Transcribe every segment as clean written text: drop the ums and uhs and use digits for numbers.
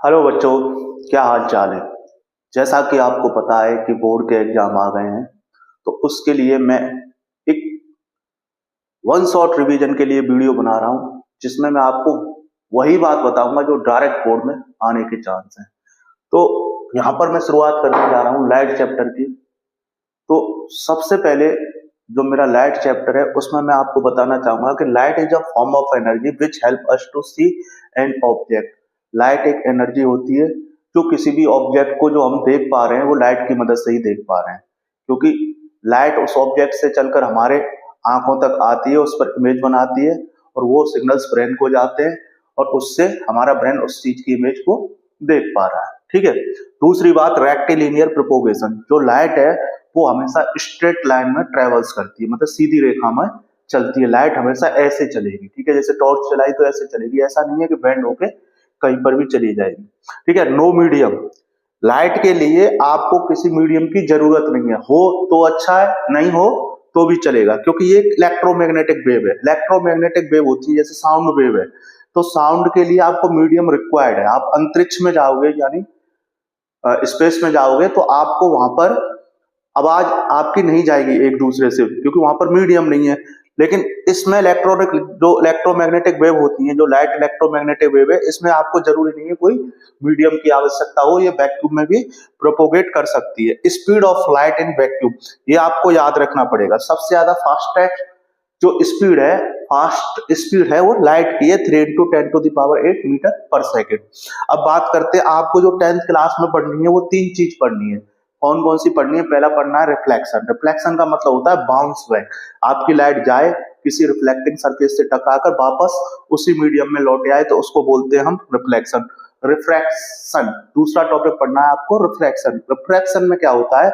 Hello बच्चों, क्या हाल चाल है। जैसा कि आपको पता है कि बोर्ड के एग्जाम आ गए हैं, तो उसके लिए मैं एक वन शॉट रिवीजन के लिए वीडियो बना रहा हूं, जिसमें मैं आपको वही बात बताऊंगा जो डायरेक्ट बोर्ड में आने के चांस हैं। तो यहाँ पर मैं शुरुआत करने जा रहा हूँ लाइट चैप्टर की। तो सबसे पहले जो मेरा लाइट चैप्टर है उसमें मैं आपको बताना चाहूंगा कि light is a form of energy which help us to see an object. Light एक एनर्जी होती है जो किसी भी ऑब्जेक्ट को जो हम देख पा रहे हैं वो लाइट की मदद से ही देख पा रहे हैं, क्योंकि लाइट उस ऑब्जेक्ट से चलकर हमारे आंखों तक आती है, उस पर इमेज बनाती है और वो सिग्नल्स ब्रेन को जाते हैं और उससे हमारा ब्रेन उस चीज की इमेज को देख पा रहा है। ठीक है। दूसरी बात, रेक्टिलिनियर प्रोपोगेशन। जो लाइट है वो हमेशा स्ट्रेट लाइन में ट्रेवल्स करती है, मतलब सीधी रेखा में चलती है। लाइट हमेशा ऐसे चलेगी। ठीक है। जैसे टॉर्च चलाई तो ऐसे चलेगी, ऐसा नहीं है कि बेंड होके कहीं पर भी चली जाएगी। ठीक है। No medium. लाइट के लिए आपको किसी मीडियम की जरूरत नहीं है। हो तो अच्छा है, नहीं हो तो भी चलेगा, क्योंकि ये इलेक्ट्रोमैग्नेटिक वेव है। इलेक्ट्रोमैग्नेटिक वेव होती है जैसे साउंड वेव है, तो साउंड के लिए आपको मीडियम रिक्वायर्ड है। आप अंतरिक्ष में जाओगे, यानी स्पेस में जाओगे, तो आपको वहां पर आवाज आपकी नहीं जाएगी एक दूसरे से, क्योंकि वहां पर मीडियम नहीं है। लेकिन इसमें इलेक्ट्रॉनिक जो इलेक्ट्रोमैग्नेटिक वेव होती है, जो लाइट इलेक्ट्रोमैग्नेटिक वेव है, इसमें आपको जरूरी नहीं है कोई मीडियम की आवश्यकता हो, ये वैक्यूम में भी प्रोपोगेट कर सकती है। Speed of light in vacuum, ये आपको याद रखना पड़ेगा। सबसे ज्यादा फास्टेस्ट जो स्पीड है, फास्ट स्पीड है, वो लाइट की है, 3 इंटू 10⁸ मीटर पर सेकेंड। अब बात करते हैं, आपको जो 10th क्लास में पढ़नी है वो 3 चीज पढ़नी है। कौन कौन सी पढ़नी है? पहला पढ़ना है रिफ्लेक्शन। रिफ्लेक्शन का मतलब होता है बाउंस बैक। आपकी लाइट जाए किसी रिफ्लेक्टिंग सरफेस से टकराकर वापस उसी मीडियम में लौट आए, तो उसको बोलते हैं हम रिफ्लेक्शन। रिफ्रैक्शन दूसरा टॉपिक पढ़ना है आपको। रिफ्रैक्शन, रिफ्रैक्शन में क्या होता है,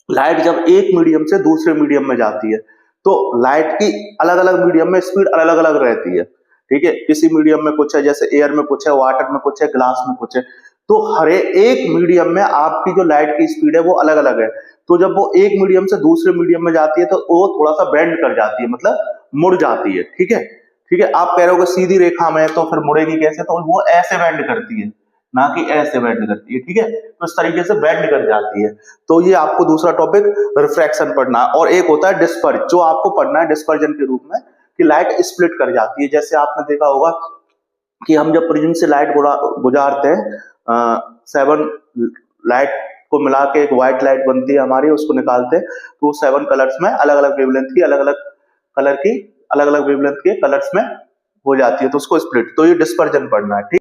लाइट जब एक मीडियम से दूसरे मीडियम में जाती है, तो लाइट की अलग अलग मीडियम में स्पीड अलग अलग रहती है। ठीक है। किसी मीडियम में कुछ है, जैसे एयर में कुछ है, वाटर में कुछ है, ग्लास में कुछ है। तो हर एक मीडियम में आपकी जो लाइट की स्पीड है वो अलग अलग है। तो जब वो एक मीडियम से दूसरे मीडियम में जाती है तो वो थोड़ा सा बेंड कर जाती है, मतलब मुड़ जाती है। ठीक है। ठीक है। आप कह रहे हो कि सीधी रेखा में है तो फिर मुड़ेगी कैसे? तो वो ऐसे बेंड करती है, ना कि ऐसे बेंड करती है। ठीक है। तो इस तरीके से बेंड कर जाती है। तो ये आपको दूसरा टॉपिक रिफ्रैक्शन पढ़ना है। और एक होता है डिस्पर्ज, जो आपको पढ़ना है डिस्पर्जन के रूप में, कि लाइट स्प्लिट कर जाती है। जैसे आपने देखा होगा कि हम जब प्रिज्म से लाइट गुजारते हैं, 7 लाइट को मिला के एक व्हाइट लाइट बनती है हमारी, उसको निकालते हैं, तो 7 कलर्स में अलग अलग वेवलेंथ की, अलग अलग कलर की, अलग अलग वेवलेंथ के कलर्स में हो जाती है, तो उसको स्प्लिट। तो ये डिस्पर्जन पढ़ना है। ठीक।